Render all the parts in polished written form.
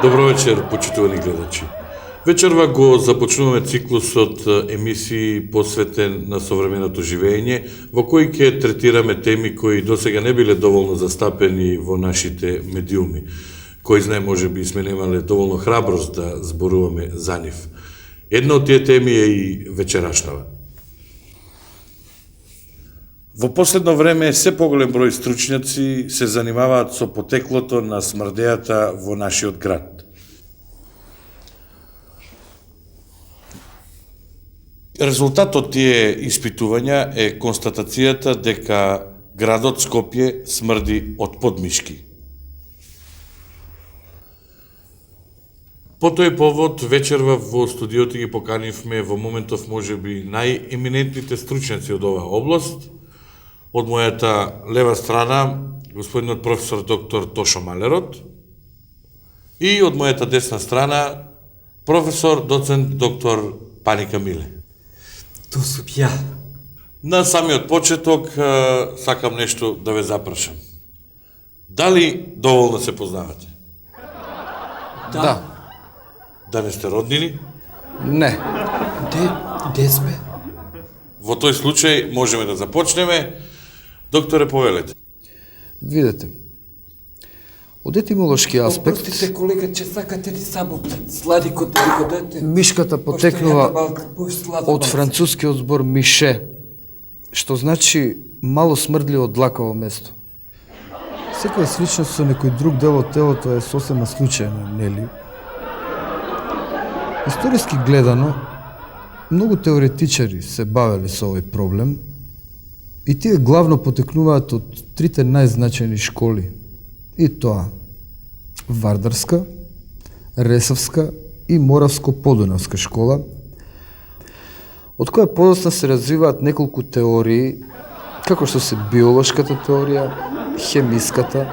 Добро вечер, почитувани гледачи. Вечерва го започнуваме циклусот емисии посветен на современото живење, во кои ќе третираме теми кои досега не биле доволно застапени во нашите медиуми. Кој знае, може би сме немале доволно храброст да зборуваме за нив. Една од тие теми е и вечерашнава. Во последно време се поголем број стручњаци се занимаваат со потеклото на смрдејата во нашиот град. Резултатот тие испитувања е констатацијата дека градот Скопје смрди од подмишки. По тој повод, вечерва во студиото ги поканивме во моментов можеби најеминентните стручњаци од оваа област. Од мојата лева страна, господинот професор доктор Тошо Малерот, и од мојата десна страна, професор доцент доктор Паника Миле. То сум ја. На самиот почеток сакам нешто да ве запрашам. Дали доволно се познавате? Да. Да не сте роднини? Не. Де сме? Во тој случај можеме да започнеме. Докторе, повелете. Видете. Од етимолошки аспект, Простите, колега, че сакате ли само сладико да ви го дадете? мишката потекнува од францускиот збор мише, што значи мало смрдливо длакаво место. Секоја сличност со некој друг дел од телото е сосема случајна, нели? Историски гледано, многу теоретичари се бавели со овој проблем и тие главно потекнуваат од трите најзначајни школи. И тоа Вардарска, Ресавска и Моравско-Подунавска школа, од која подоцна се развиваат неколку теории, како што се биолошката теорија, хемиската,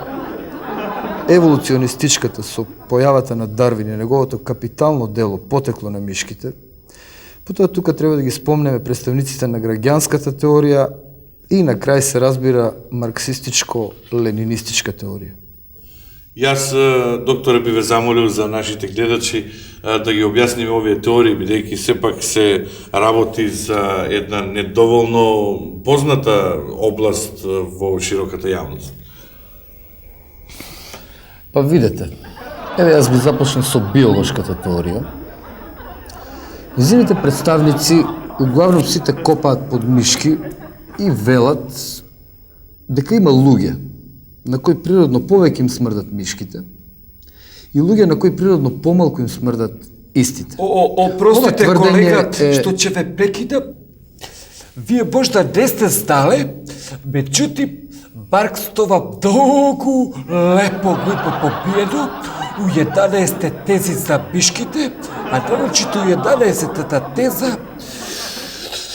еволуционистичката со појавата на Дарвин и неговото капитално дело Потекло на мишките. Потоа тука треба да ги спомнеме представниците на граѓанската теорија и на крај се разбира марксистичко-ленинистичка теорија. Јас, докторе, би ве замолил за нашите гледачи да ги објасниме овие теории, бидејќи сепак се работи за една недоволно позната област во широката јавност. Па видете, еве јас би започнав со биолошката теорија. Низините представници углавном сите копаат под мишки и велат дека има луѓе на кои природно повеќе им смрдат мишките и луѓе на кои природно помалку им смрдат истите. Простите, Ова колега, тврдење што ќе ве прекида. Вие можда не сте знале, меѓутоа Баркстова долго лепо го има побиено у 11 тези за мишките, а нарочито 11-та теза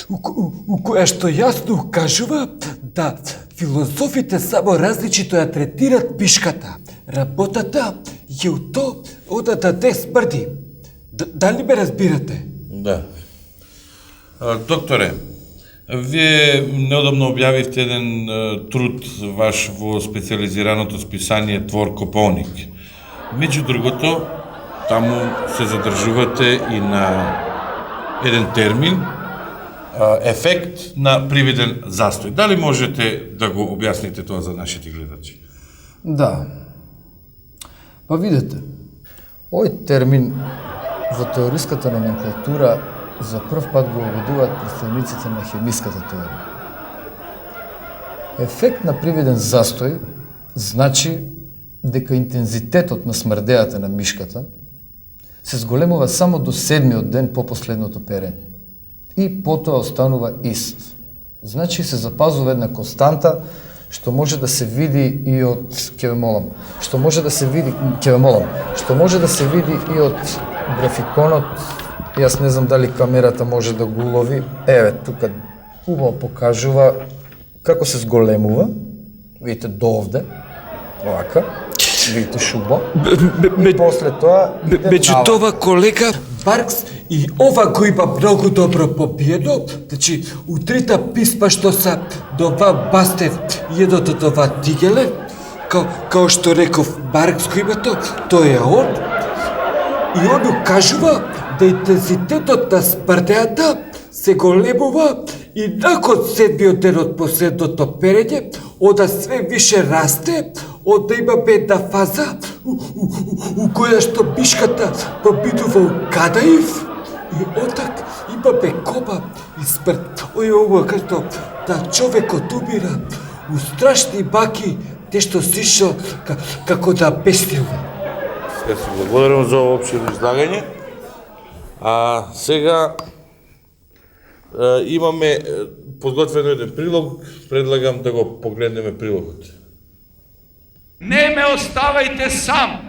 у која што јасно кажува да филозофите само различито ја третираат мишката. Работата е у то ода да не смрди. Дали ме разбирате? Да. Докторе, Вие неодамно објавивте еден труд ваш во специализираното списание Твор Копоник. Меѓу другото, таму се задржувате и на еден термин, ефект на привиден застој. Дали можете да го објасните тоа за нашите гледачи? Да. Па видете, овој термин во теориската номенклатура за прв пат го уведуваат представниците на хемиската теорија. Ефект на привиден застој значи дека интензитетот на смрдејата на мишката се зголемува само до 7-миот ден по последното перење и потоа останува ист. Значи се запазува една константа што може да се види и од што може да се види и од графиконот. Јас не знам дали камерата може да го улови. Еве, тука убаво покажува како се зголемува. Видите до овде. Овака. Видите шубо. И после тоа иде Меѓутоа, колега Баркс и ова го има многу добро побиено. Значи, у трите писма што са до Ван Бастен и едното до Ван Дигеле, као што реков Баркс го има тој е он. И он кажува да интензитетот на смрдејата се големува и након 7-миот ден од последното перење, ода све више расте, ода имаме една фаза у која што мишката побидува укадаив и отак имаме кома и смрт. Ова како да човекот умира у страшни баки, нешто слично како да пестилува. Јас се благодарам за ова опширно излагање. А сега имаме подготвено еден прилог, предлагам да го погледнеме прилогот. Не ме оставајте сам!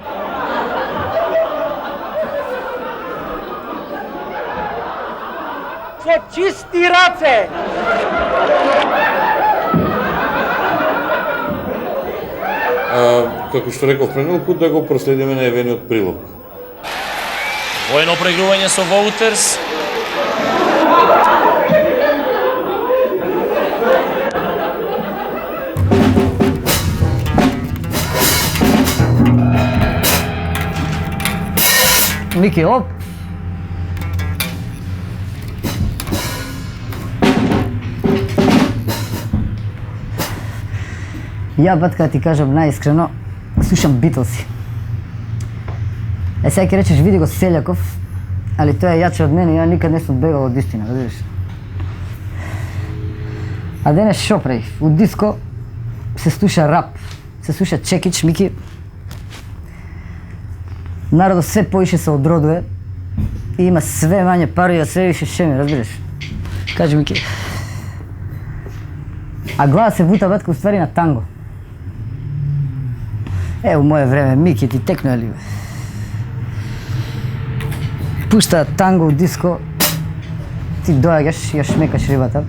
Со чисти раце! Како што реков премилку, да го проследиме на евениот прилог. Воено проигрување со Воутерс. Мики, оп! Ја, батка, ти кажам најискрено, слушам Битлси. Сега ќе речеш, види го Селјаков, али тој е јаче од мене и ја никад не сум бегал од истина, разбираш? А денес шо прави? У диско се слуша рап, се слуша чекич, Мики. Народот се поише се одродува и има све мање пари, а све више шеми, разбираш? Кажи, Мики. А глава се бута, батка, уствари на танго. У моје време, Мики, ти текнува ли, бе? Пушта танго у диско, ти доаѓаш, ја шмекаш рибата,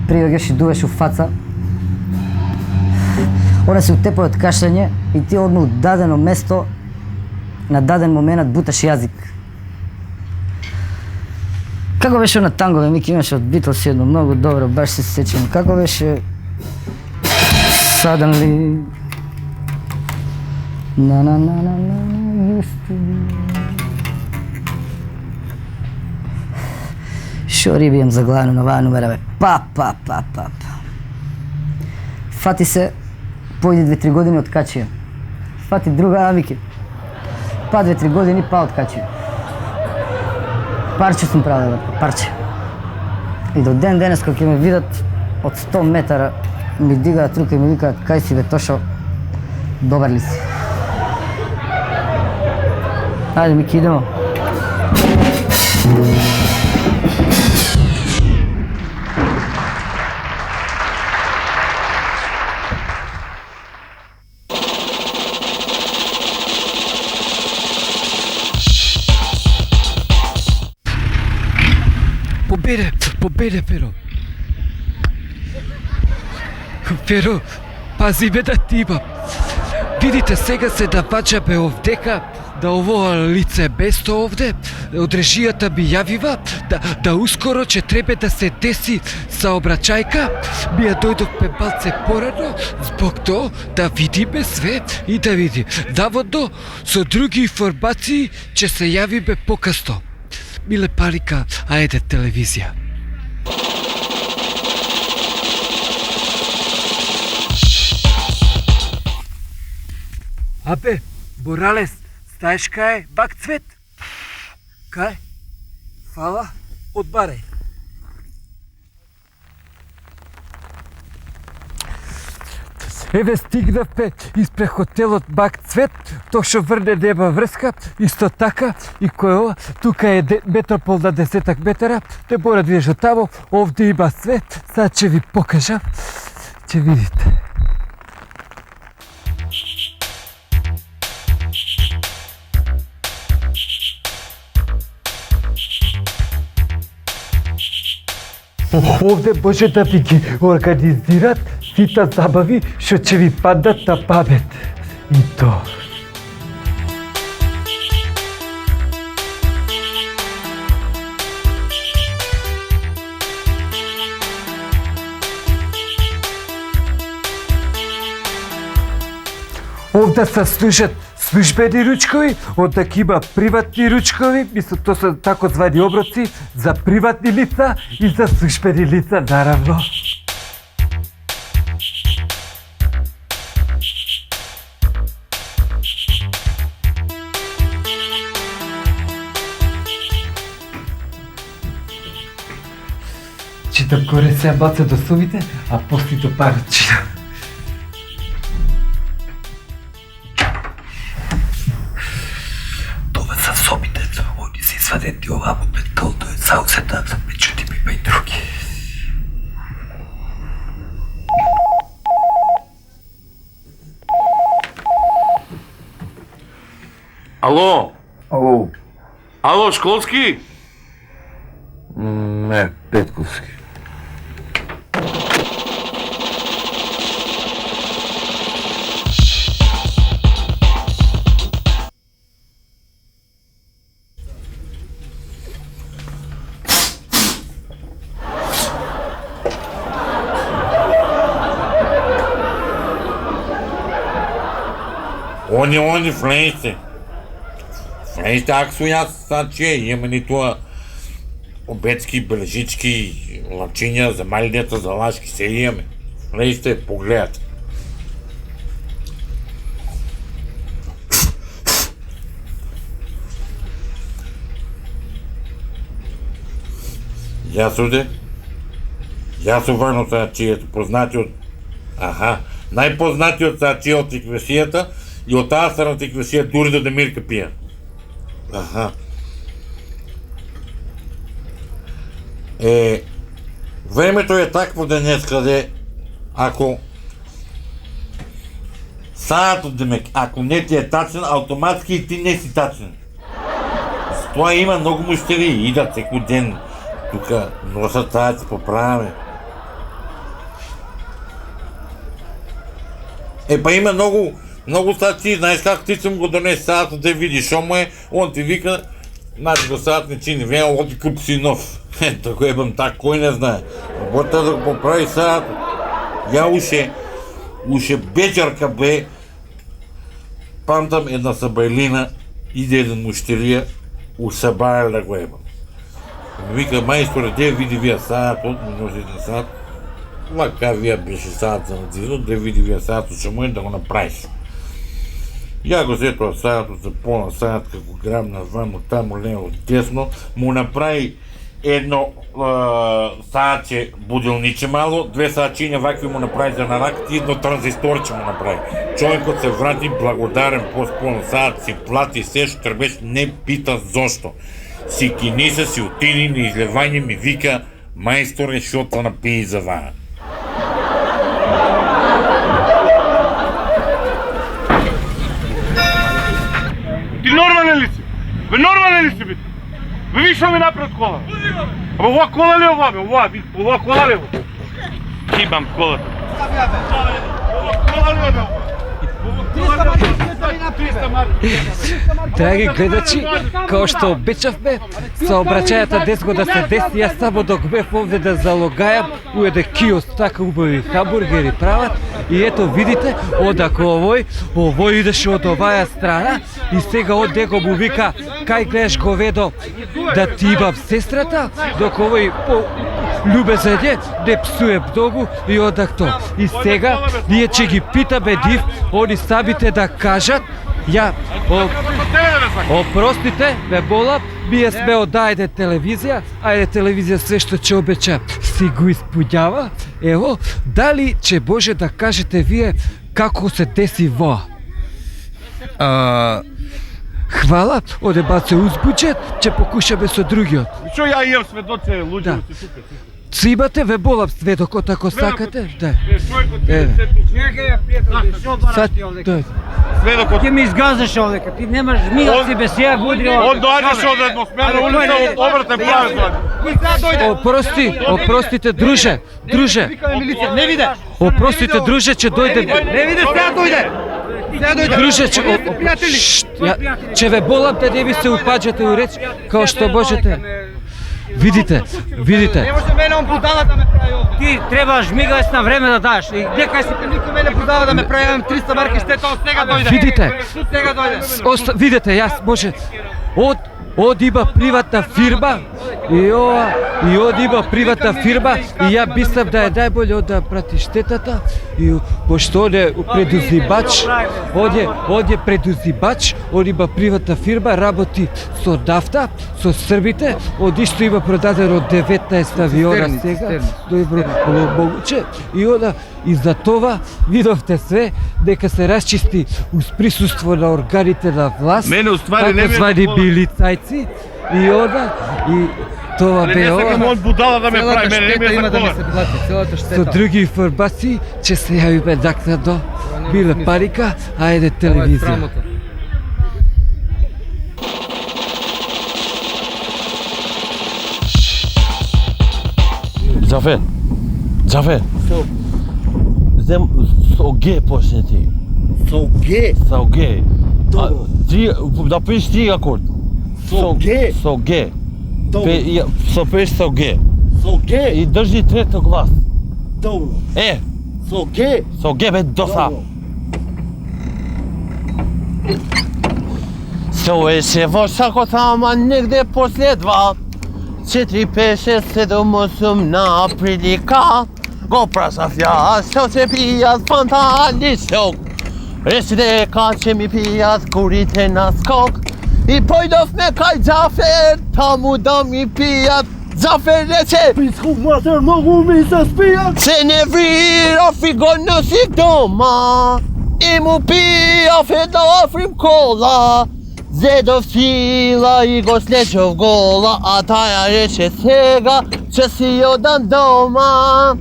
приоѓаш и дуваш у фаца, она се утепа од кашлење и ти одма у дадено место, на даден момент буташ јазик. Како беше на танго, бе, Мики, имаше од Битлс едно многу добро, баш се сеќам. Како беше Suddenly na na na na na used to be. Шо рибијам за главно на оваа номера, бе? Па. Фати се, појди 2-3 години од Качија. Фати друга Амики. Па 2-3 години, па од Качија. Парче сум правил, парче. И до ден денес, кога ќе ме видат од 100 метара, ми дигаат рука и ми викаат, кај си бе Тошо, добар ли си? Ајде, Мики, идемо. Победе, Перо. Перо, пази бе да тиба. Видите, сега се да вачаме овдека, да ово лице бесто овде, од режијата би јавива да ускоро ќе требе да се деси саобраќајка, би ја дојдовме малце порано, због тоа да видиме све и да види. Наводно, со други информации ќе се јавиме покасно. Миле Палика, ајде телевизија. Абе, Боралес, знаеш кај е бак Цвет? Кај? Фала, одбарај. Еве стигнавме испред хотелот Бак Цвет, тоа што врне нема врска, исто така и кој ова, тука е метропол на 10 метара, не мора да идеш од тамо, овде има свет, сад ќе ви покажам, ќе видите. Овде може да ви ги организират сите забави што ќе ви паднат на памет. И тоа. Овде се служат службени ручкови, онда има приватни ручкови, мислам тоа се тако звани оброци за приватни лица и за службени лица, наравно. Читам горе се баца до сумите, а после до паручина. Свадети овамо пред кълто е заузета, меđutim има и други. Ало? Ало, Ало, Школски? не, Петковски. Они френци. Френци, ако су јас саче, има ни тоа обецки, бележички, лачиња за мали деца, за лашки, се имаме. Френци, погледате. Јас оде, јас су варно сачијето, познати од... Аха, најпознатиот сачи од тиквесијата и од таа страна тиквесија дури до Демирка пија. Аха. Времето е такво денес каде ако саатот демек, ако не ти е тачен, автоматски и ти не си тачен. С тоа има многу муштери, идат секој ден тука, носат таа се поправаме. Па има многу сачи, знаеш како ти сум го донес саатот да видиш шо му е, он ти вика, значи до саат не чини, веја оди куп си нов. Тако ебам так, кој не знае. Работа да го поправи саатот. Ја уше вечерка бе, памтам една сабајлина, иде еден муштерија, усабајал да го ебам. Ми вика, мајсторе, де види вија саатот, ми носи еден саат, вака вија беше саат за надзирот, да види вија саатот што може да го направиш. Ја го сетоа саатот, за полна саат, како грабна вамо, тамо, лево, десно, му направи едно саатче будилниче мало, 2 саатчиња вакви му направи за на раката и едно транзисторче му направи. Човекот се врати благодарен по-сполно саат, си плати се што требеш, не пита зошто. Си киниса, си отиди на излевање, ми вика, мајсторе, шо тоа напии за ваа. Ти нормален ли си? Бе, нормален ли си, бе? Бе, виж што ми напред кола? Абе, ова кола ли е ова, бе? Ова кола ли е ова? Ибам колата. Ова кола ли е, бе? Ова кола ли е? Драги гледачи, kao што обечавме, сообраќајата днес го да се деси, јас само док бев овде да залогајам у еден киоск, така убави хамбургери прават и ето видите, одако овој идеше од оваја страна и сега од него му вика кај гледаш говедо да ти имам сестрата, док овој љубезење не псуе многу и одак то. И сега ние ќе ги питаме нив, они самите да кажат. Ја, опростите, ме молам, ние сме од Ајде телевизија, Ајде телевизија све што ќе обеча си го испуњава. Ево, дали ќе може да кажете вие како се деси во? Хвала, оде баце узбуџет, ќе покушаме со другиот. Што ја имам сведоци, луѓе се тука. Си имате, ве молам сведокот ако сакате? Да. Сведокот. Ти ми изгазаш овдека, ти немаш мигаци без ја будри овдека. Он доаѓаше од едносмерна улица, обратен прави. Опростите, друже. Не виде. Опростите, друже, ќе дојде. Не виде, сега дојде. Друже, ќе ве молам да не ви се упаѓате у реч, као што можете. Видите. Не може мене он будала да ме прави овде. Ти требаш мигавец на време да даш. И дека си никој мене будала да ме прави, имам 300 марки штета, од сега дојде. Видите. Сега дојде. Видите, јас може од има приватна фирма и од има приватна фирма и ја мислам да е најболje од да прати штетата и пошто он е предузимач, он е предузимач, он има приватна фирма, работи со нафта, со србите, од исто има продадено 19 авиона сега, добро могуче и за това видовте све дека се расчисти уз присуство на органите на власт, тако звани милицајци и това бе ова. Не сакам он будала да ме прави, мене не ми е такова. Со други информации ќе се јавиме накнадно. Биле Паника, Ајде телевизија. Џафер. Зем со Г почне ти. Со Г? Со Г. Да пиш три акорд. Со Г? Со Г. Со пиш со Г. Со Г? И држи трето глас. Добро. Со Г? Со Г бе доса. Стоеше во шакот, ама негде после 2, 4, 5, 6, 7, 8 на прилика. Го прашав јас, што ќе пијат фантали шок. Рече дека ќе ми пијат курите на скок. И појдовме кај Џафер, таму да ми пијат. Џафер рече, Писку матер, многу ми се спијат. се нервирав и го носих дома. И му пијав една Африм кола. Зедов сила и го слечов гола, а таја рече сега ќе си одам дома.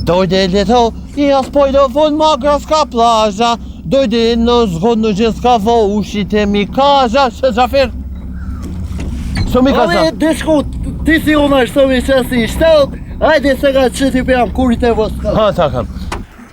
Дојде лето и јас појдов од Макарска плажа. Дојде едно згодно женска во ушите ми кажа, ше Џафер? Што ми кажа? Дечко, ти си онај што ми се си штел, ајде сега ќе ти пеам курите во скала. Така.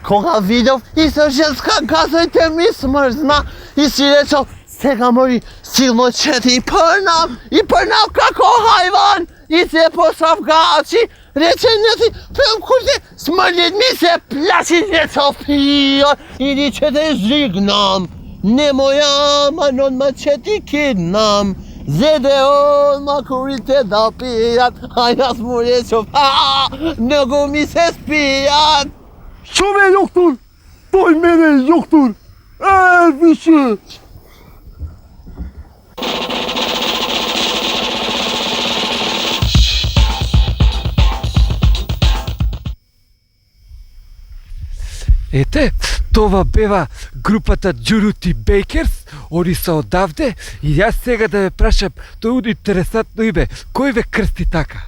Кога видов и со женска газојте ми смрзна и си речел, сега мори силно ќе ти прнам и прнам како хајван и се посав гачи, рече не ти пеам курите, смрдит ми се плаши, речел пијат или ќе те жигнам. Немој ама одма ќе ти киднам. Зеде одма курите да пијат, а јас му речев, многу ми се спијат. Што ме доктор? Тој мене доктор. Више. Ете, това бева групата Джурути Бейкерс, они са одавде и јас сега да ве прашам, тоа е интересантно име, кој ве крсти така?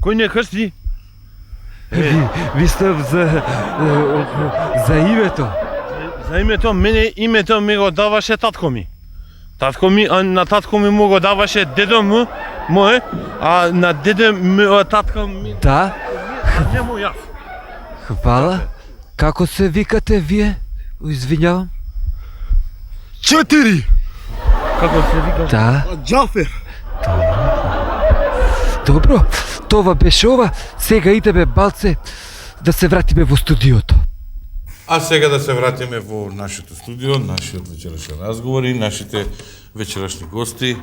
Кој не крсти? Мислам за името. За името, мене името ми го даваше татко ми. На татко ми му го даваше дедо му, моје, а на дедо ми, татко ми... Да? Нему јас. Хвала. Како се викате вие? Извинјавам. 4. Како се вика? Да. Джафер. Добро, това беше ова. Сега идеме, Балце, да се вратиме во студиото. А сега да се вратиме во нашето студио, нашиот вечерашен разговор и нашите вечерашни гости.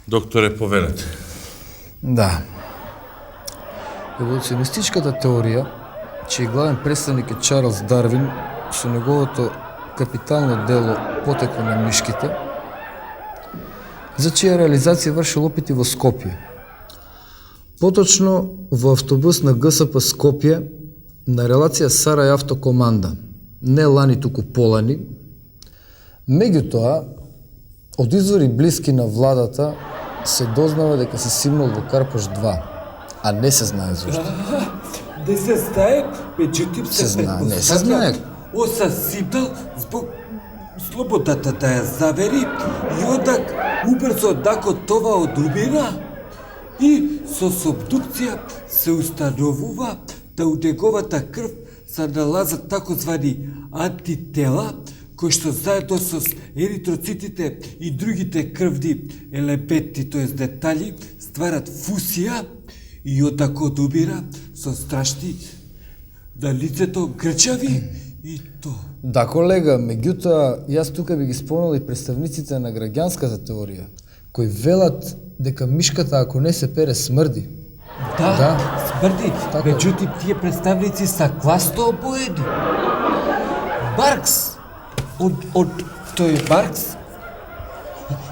Докторе, повелете. Да. Еволуционистичката теорија, чиј главен представник е Чарлс Дарвин, со неговото капитално дело Потекло на мишките, за чија реализација вршил опити во Скопје. Поточно во автобус на ГСП Скопје на релација Сарај автокоманда, не лани туку полани. Меѓутоа, од извори блиски на владата се дознава дека се симнал во Карпош 2, а не се знае зашто. Не се знае, меѓутоа Се знае, не се знае. Оса симнал због слободата да ја завери и одак убрзо након това одрумира и со субдукција се установува да у неговата крв се налазат такозвани антитела, кои што заедно со еритроцитите и другите крвни елементи, т.е. детали, стварат фусија и одако одумира со страшни на лицето грчави и то. Да, колега, меѓутоа, јас тука би ги спомнал и представниците на граѓанската теорија, кои велат дека мишката ако не се пере смрди. Да, смрди, Така. меѓутоа тие представници са класно обоени. Маркс, тој Маркс,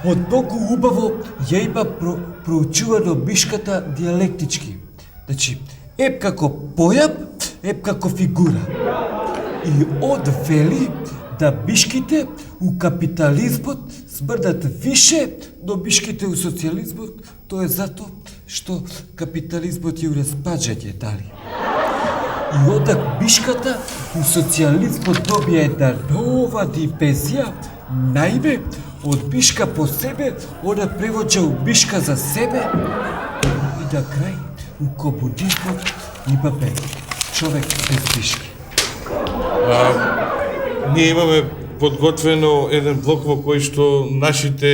од многу убаво ја има проучувано мишката диалектички. Значи, еп како појам, еп како фигура. И од вели да мишките у капитализмот смрдат више, но мишките у социализмот, тоа е затоа што капитализмот е у распаѓање, дали? И одак мишката у социализмот добија една нова димпезија, наиме, од мишка по себе, она превоѓа у мишка за себе, и на крај, у комунизмот имаме човек без мишки. Ние имаме подготвено еден блок во кој што нашите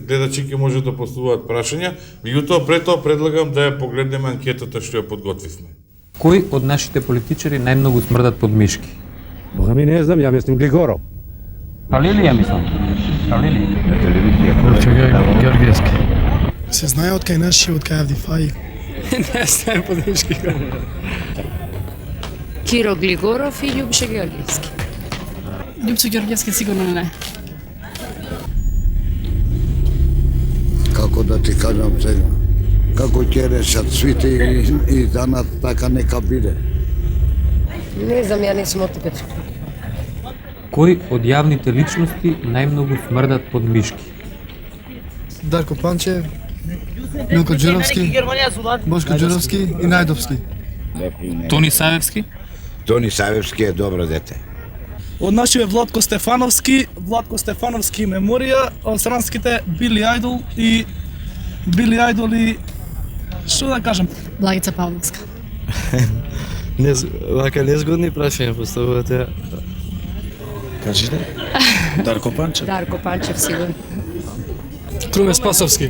гледачи ќе можат да поставуваат прашања, меѓутоа пред тоа предлагам да ја погледнеме анкетата што ја подготвивме. Кој од нашите политичари најмногу смрдат под мишки? Бога ми не знам, ја мислим Глигоров. Палили ја мислам. Палили. Георгиевски. Се знае од кај наши, од кај Авдифај. Не знаем под мишки. Киро Глигоров и Љубче Георгиевски. Љубче Георгиевски сигурно не. Како да ти кажам сега? Како ќе решат свите и данат, така нека биде. Не знам, ја не сум отипет. Кој од јавните личности најмногу смрдат под мишки? Дарко Панчев, Милко Ѓуровски, Бошко Ѓуровски и Најдовски. Тони Савевски? Тони Савевски е добро дете. Од нашиве Владко Стефановски меморија, од странските Били Ајдол и што да кажам? Благица Павловска. Вака незгодни прашања поставувате. Кажете? Дарко Панчев. Дарко Панчев, сигурно. Круме Спасовски.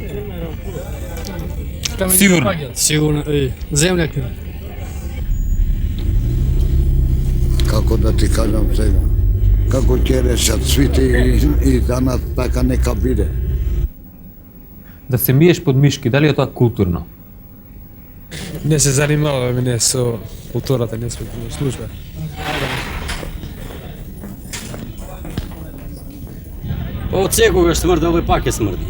Сигурно, земјак. Како да ти кажам сега? Како ќе решат свите и данат, така нека биде. Да се миеш под мишки, дали е тоа културно? Не се занимаваме не со културата, не сме во служба. Од секогаш смрди, овој пак е смрди.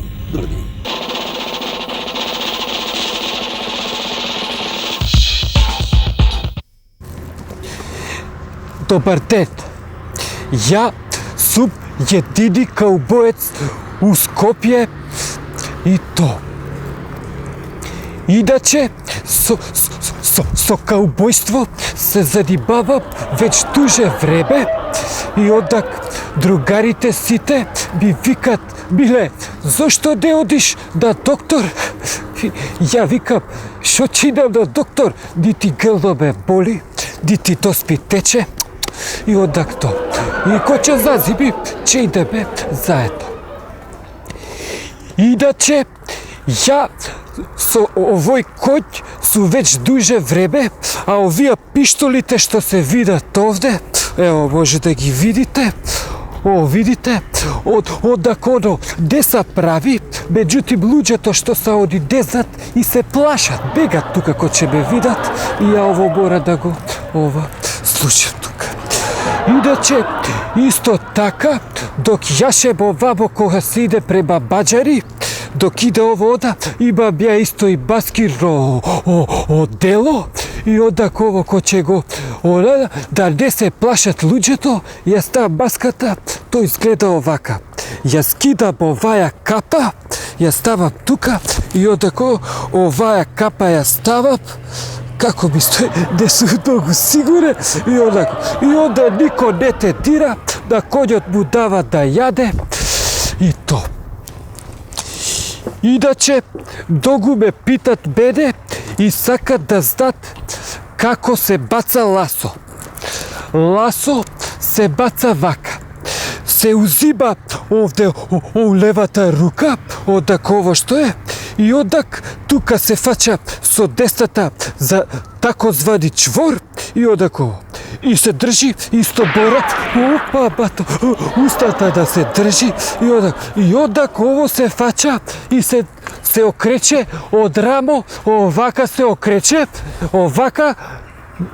Добар ден! Ја сум едини каубоец у Скопје и то. Иначе, со каубојство се занимавам веќе дуже време и одак другарите сите ми викат: Миле, зошто не одиш на доктор? Ја викам: шо чинам на доктор? Нити грло ме боли, нити доспи тече. И одак то. И кој ќе зазиби, ќе идеме заедно. Иначе, ја со овој коњ су веќе дуže време, а овие пиштолите што се видат овде, ево може да ги видите, видите, одак оно де се прави, меѓутим луѓето што се оди дезат и се плашат, бегат тука кога ќе ме видат и ја ово мора да го слушам тука. Иначе, исто така, док јашем овамо кога се иде према Баџари, док иде овода, имам ја исто и баскирно дело, и одак ово ко ќе го, да не се плашат луѓето, ја ставам маската, тој изгледа овака. Ја скидам оваја капа, ја ставам тука, и одак оваја капа ја ставам, како ми стои, не сум многу сигурен, и онда нико не те дира, да коњот му дава да јаде, и то. Иначе, многу ме питат мене и сакат да знаат како се баца ласо. Ласо се баца вака. Се узима овде у левата рука, одак ово што е, и одак тука се фаќа со десната за такозвани чвор, и одак ово. И се држи исто борат, опа бато, устата да се држи, и одак ово се фаќа и се окрече од рамо, овака се окрече, овака.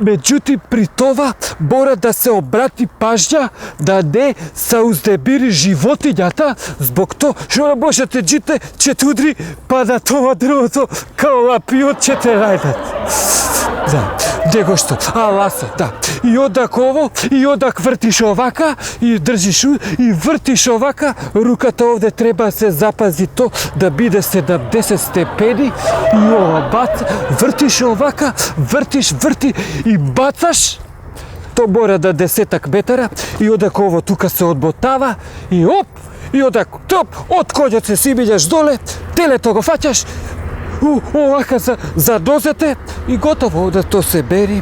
Меѓутим, при това мора да се обрати пажња да не се узнемири животињата, због тоа што не можете джите, ќе те удри, па на това другото, као лапиот ќе те најдат. Да, него што, ласо, да. И одак ово, и одак вртиш овака, и држиш, и вртиш овака, руката овде треба да се запази то, да биде 70 степени, и ова бац, вртиш овака, врти, и бацаш, то мора да 10 метара, и одак ово тука се одботава, и оп, и одак топ, од коњот се симињаш доле, телето го фаќаш, овака за нозете, и готово, да то се бери,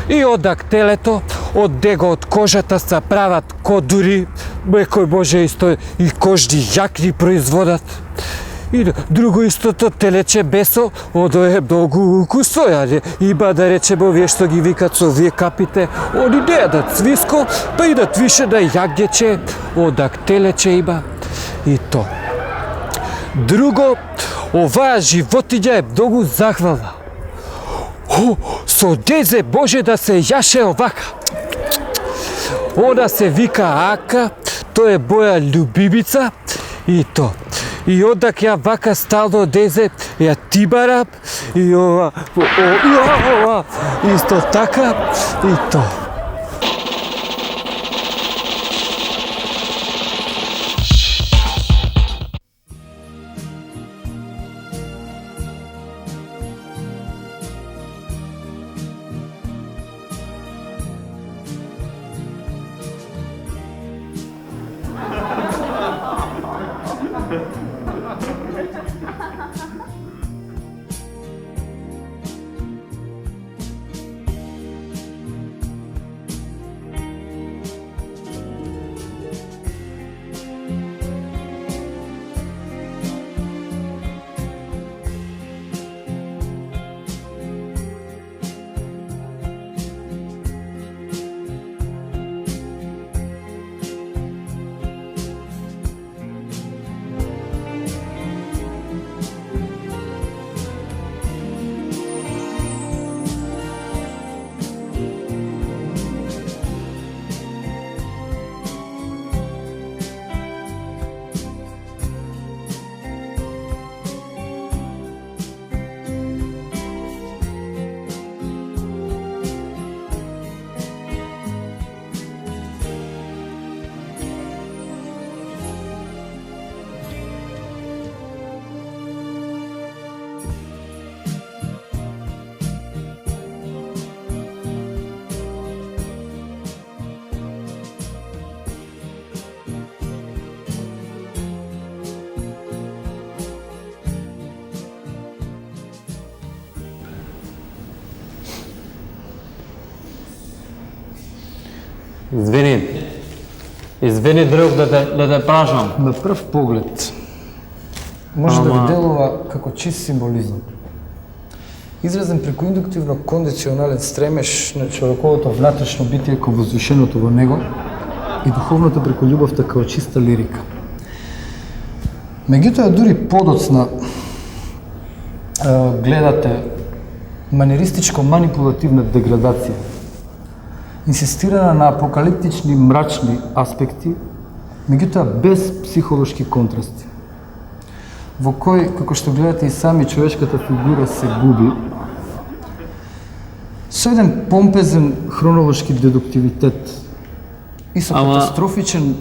и одак телето, од него од кожата се прават кодури, некој може исто и кожни јакни производат. И друго истото телече бесо, одо е многу укусно, има да речеме овие што ги викат со овие капите, они не јадат свиско, па идат више на јагнече, одак телече има и то. Друго, оваа животиња е многу захвална. Со дезе може да се јаше овака. Она се вика Ака, тоа е моја љубимица, и то. И одак ја вака стално дезе, ја тибарам, и ова, исто така, и то. Извини друг да те прашам. На прв поглед може да ви делува како чист символизам. Изразен преку индуктивно-кондиционален стремеж на човековото внатрешно битие кон возвишеното во него и духовното преку љубовта како чиста лирика. Меѓутоа, дури подоцна гледате манеристичко-манипулативна деградација, инсистирана на апокалиптични мрачни аспекти, меѓутоа без психолошки контрасти, во кој, како што гледате и сами, човечката фигура се губи, со еден помпезен хронолошки дедуктивитет и со катастрофичен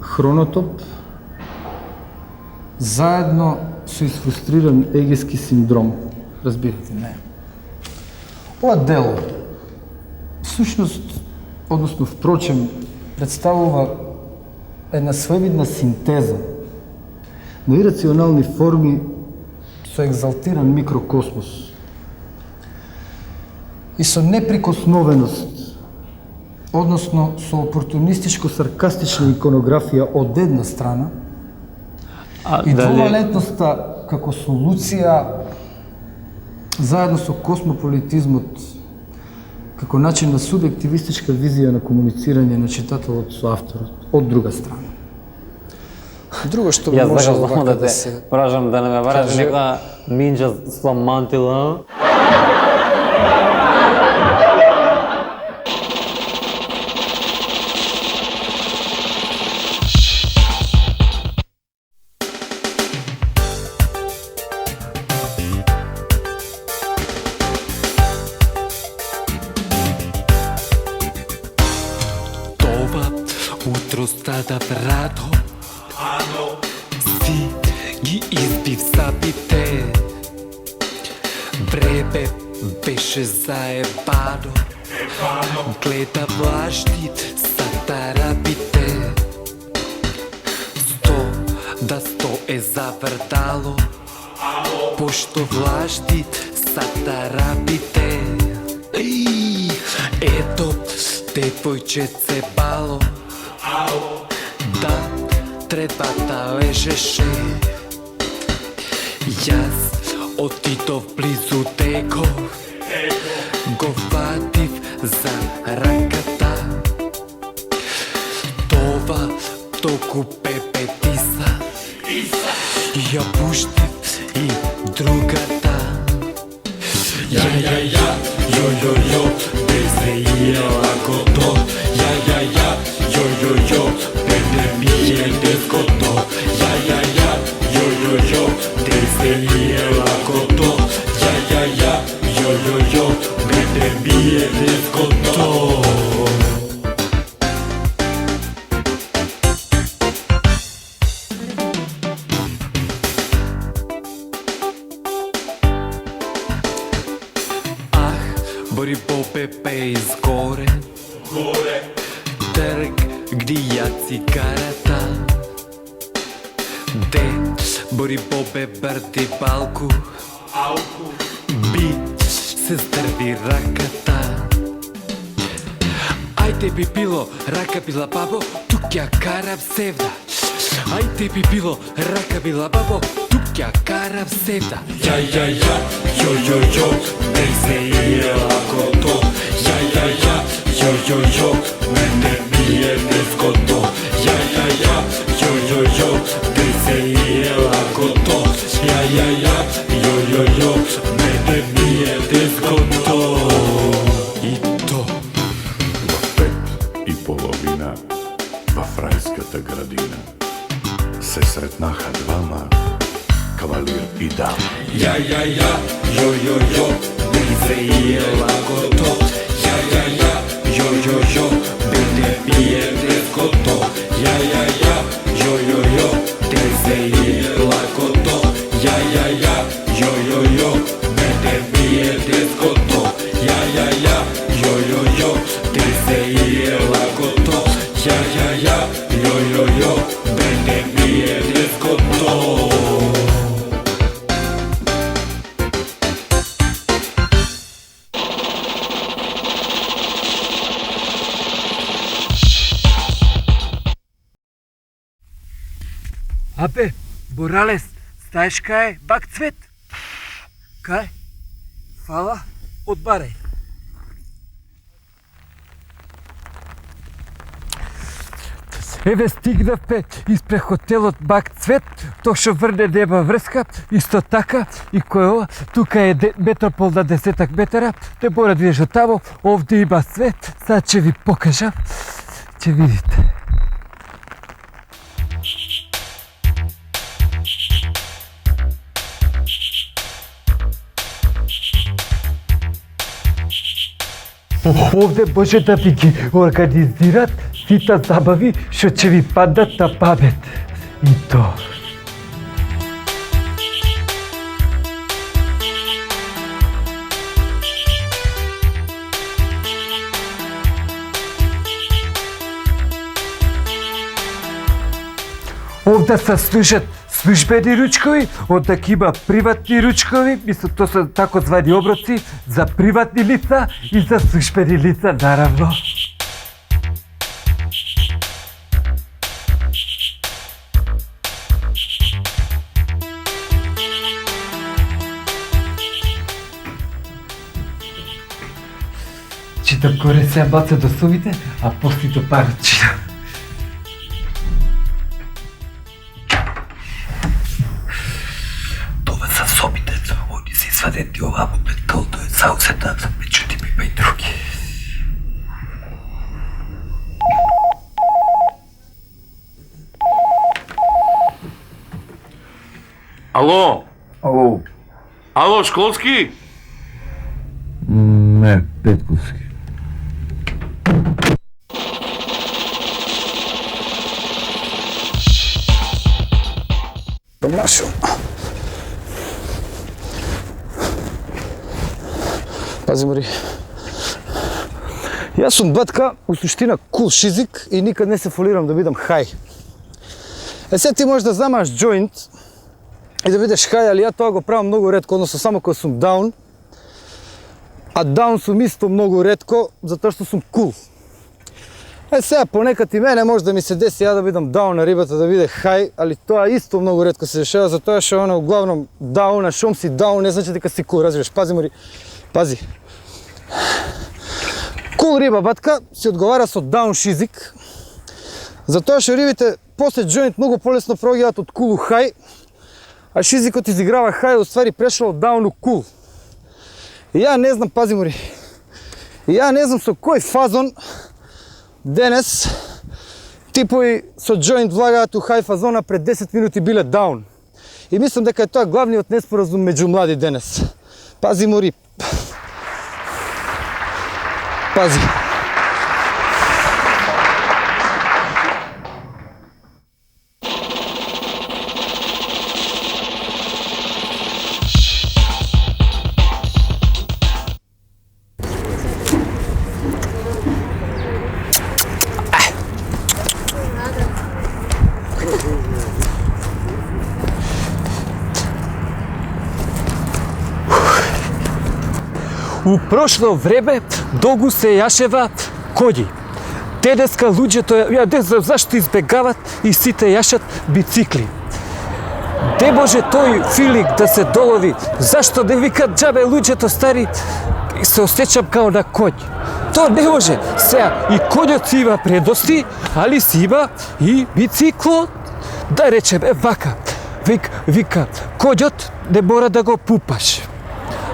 хронотоп, заедно со изфрустриран егески синдром. Разбирате, не. Ова дело, всушност, односно впрочем, представува една своевидна синтеза на ирационални форми со екзалтиран микрокосмос и со неприкосновеност, односно со опортунистичко-саркастична иконографија од една страна и двовалентноста како солуција заедно со космополитизмот како начин на субјективистичка визија на комуницирање на читателот со авторот од друга страна. Друго што би можело вака да се... Поражам да не ме вараш некоја минџа со мантила. Стада брато, си ги избив сабите. Време беше заебано, гледа влажни са тарабите. Сто е завртало, пошто влажни са тарабите. Ето, девојчеце бало, да, треба да лежеше. Јас отидов близу него, го фатив за раката. Това толку пепетиса, ја пуштив и другата. Ја, јо, дезе и лагото. Ја, јо, бебе ми е деското. Ја, јо, дезе и лагото. Ја, јо, бебе ми е деското. Бори попепе изгоре, трг гди ја цигарата. Де бори попе брти балку, би се здрви раката. Ајде би било, рака била бабо, тук ја карав севда. Ајде би било, рака била бабо, тук ја карав севда. Ја, јо, дезе и лагото. Ја, јо, мене ми е деското. Ја, јо, дезе и лагото. Ја, јо, мене ми е деското. И то во 5:30 во Фрајската градина се сретнаха двама, кавалир и дама. Ја, јо, дезе и лагото. Ја, јо, мене ми е деското. Ја, јо, дезе и лагото. Ја, јо, мене ми е деското. Ја, јо, дезе и лагото. Ја, јо, мене ми е деското. Абе, Боралес, Знаеш кај е бак Цвет? Кај? Фала, одбарај. Еве стигнавме испред хотелот Бак Цвет, тоа што врне нема врска, исто така и кој ова, тука е метропол на 10 метара, не мора да идеш од тамо, овде има свет, сега ќе ви покажам, ќе видите. Овде може да ви ги организират сите забави што ќе ви паднат на памет. И тоа. Овде се служат службени ручкови, одака има приватни ручкови, мислам тоа се тако звани оброци за приватни лица и за службени лица, наравно. Читам горе сега баца до сувите, а после до парот читам. Това са собите, они си извадени овамо пред кълто е заузета, меđutim има и други. Ало? Ало? Ало, Школски? Не, Петковски. Домашо. Пази, Мари. Јас сум батка, у суштина кул шизик и никад не се фолирам да бидам хај. Сега ти можеш да замаш джойнт и да бидеш хај, али ја тоа го правам многу ретко, односно само кога сум даун. А даун сум исто многу ретко, затоа што сум кул. Сега понекад и мене може да ми се деси ја да бидам даун, на рибата да биде хај, али тоа исто многу ретко се дешава, затоа што оно углавном даун, а шом си даун, не значи дека си кул, разбираш. Пази, Мари, пази. Кул риба, батка, си одговара со даун шизик, затоа што рибите после джойнт многу полесно проѓаат од кул у хај, а шизикот изиграва хај, уствари прешол од даун у кул. И ја не знам, пази, Мари, и ја не знам со кој фазон денес типови со джойнт влагаат у хај фазона пред 10 минути биле даун. И мислам дека е тоа главниот неспоразум меѓу млади денес. Пази, Мари. Пази. У прошло време долго се јашева коњи. Денеска луѓето, ја не знам зашто избегават и сите јашат бицикли. Не може тој филинг да се долови, зашто не викат џабе луѓето стари, се осеќам као на коњ. Тоа не може. Сега и коњот си има предности, али си има и бицикло. Да речеме вака, вика, коњот не мора да го пупаш.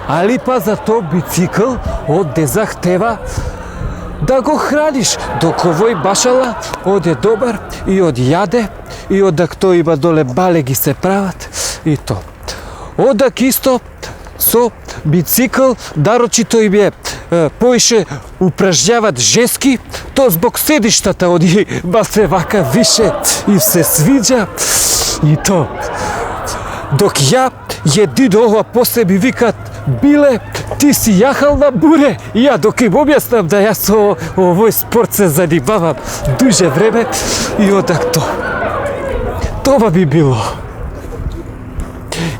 Али па за тој бицикл оде захтева да го храниш, док овој башала оде добар и од јаде и одак тој има доле балеги се прават и то. Одак исто со бицикл, нарочито им е поише упражняват женски, то због седиштата оди ба се вака више и се свиđа и то. Док ја едино ова после ми викат: Биле, ти си јахал на буре. И ја док им објаснам да јас со овој спорт се занимавам дуže време и одак то. Това би било.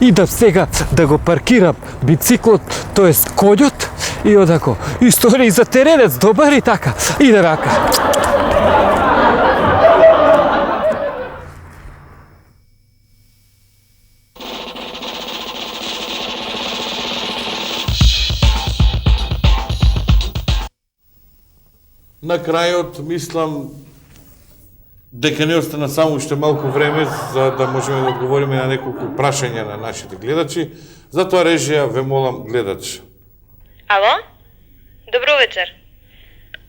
Идам сега да го паркирам бициклот, тоест коњот, и одако. Исто и за теренец добар и така. Иде рака. На крајот, мислам, дека не остана само уште малку време за да можеме да одговориме на неколку прашања на нашите гледачи. Затоа режија ве молам гледач. Ало? Добро вечер.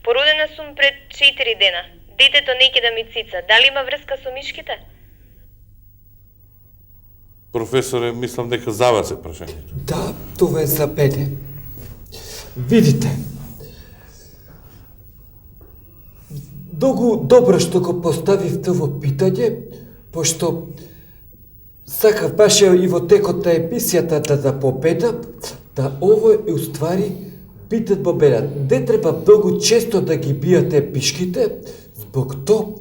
Породена сум пред 4 дена. Детето не ќе да ми цица. Дали има врска со мишките? Професоре, мислам дека за вас е прашањето. Да, това е за мене. Видите, многу добро што го поставив това питање, пошто сакав баш и во текот на емисијата да победам, да ово е уствари битен момент. Не треба многу често да ги бијате пишките, због то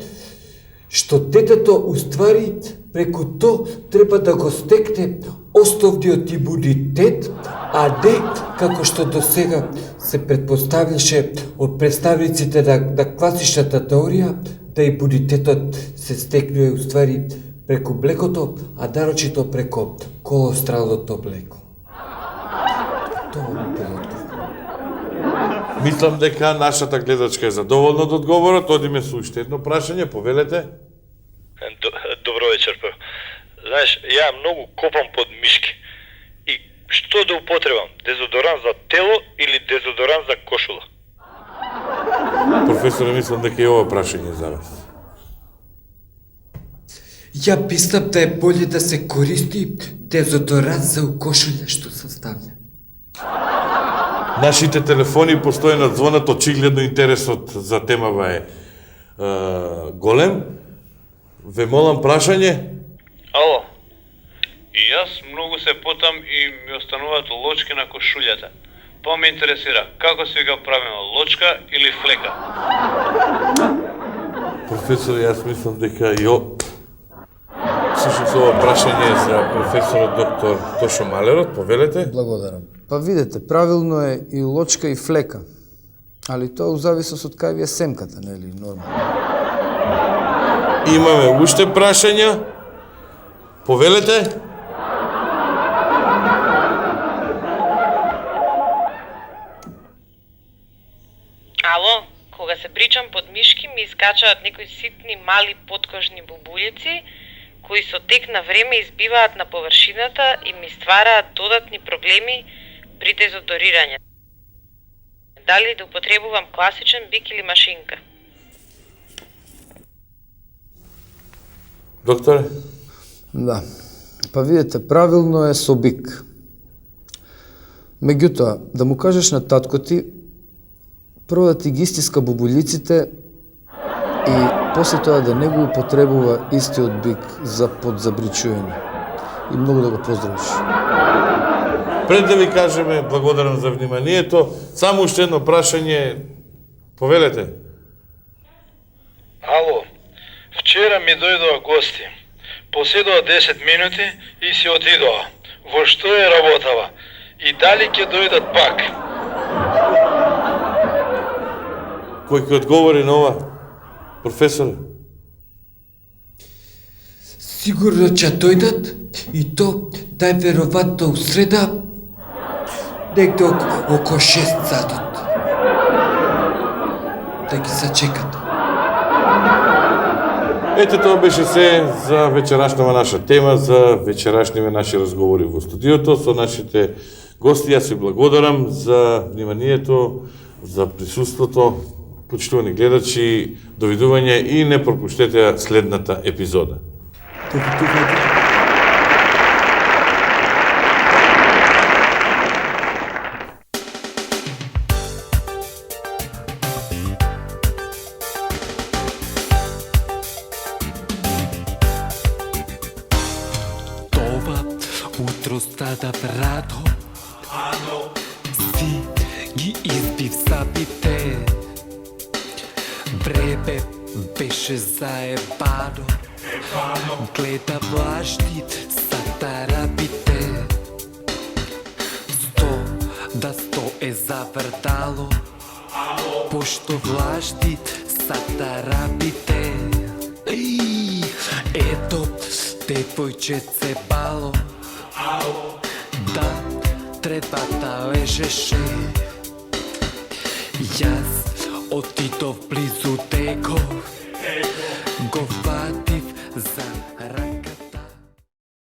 што детето уствари преку то треба да го стекне основниот имунитет, а не како што до сега се предпоставляше од представниците на класичната теорија, да имунитетот се стекнува уствари преку млекото, а нарочито преку колостралното млеко. Тоа ми е одговор. Мислам дека нашата гледачка е задоволна од одговорот. Одиме со уште едно прашање, повелете. Добро вечер, па. Знаеш, ја многу копам под мишки. И што да употребам? Дезодорант за тело или дезодорант за кошула? Професоре, мислам дека и ова прашање за вас. Ја мислам да е боле да се користи дезодорант за кошулја што составља. Нашите телефони постојано звонат, очигледно интересот за темава е голем. Ве молам прашање. Ало. И јас многу се потам и ми остануваат лочки на кошулјата. Па ме интересира, како се го правиме, лочка или флека? Професор, јас мислам дека Сушто ова прашање е за професорот доктор Тошо Малерот, повелете. Благодарам. Па видете, правилно е и лочка и флека. Али тоа у зависност од кај ви е семката, нели, нормално. Имаме уште прашања. Повелете. Ало, кога се причам под мишки, ми искачаат некои ситни мали подкожни бубулици, кои со тек на време избиваат на површината и ми ствараат додатни проблеми при дезодорирање. Дали да употребувам класичен бик или машинка? Докторе? Да. Па видите, правилно е со бик. Меѓутоа, да му кажеш на татко ти, прво да ти ги стиска бубулиците и после тоа да не го употребува истиот бик за подзабричување. И многу да го поздравиш. Пред да ви кажеме, благодарам за вниманието, само уште едно прашање. Повелете. Ало, вчера ми дојдоа гости. Поседоа 10 минути и си отидоа. Во што е работава? И дали ќе дојдат пак? Кој ќе одговори на ова? Професоре? Сигурно ќе дојдат и то најверојатно у среда, негде око 6 сатот. Да ги сачекат. Ете, тоа беше се за вечерашнава наша тема, за вечерашниве наши разговори во студиото со нашите гости. Јас ви благодарам за вниманието, за присуството. Почитувани гледачи, довидување и не пропуштете следната епизода. Това утро стада радо, си ги избив сабите. Време беше заебано, гледа влажни са тарабите. Сто е завртало, пошто влажни са тарабите. Ето, девојче бало, да, треба да лежеше. Јас отидов близу теков, го фатив за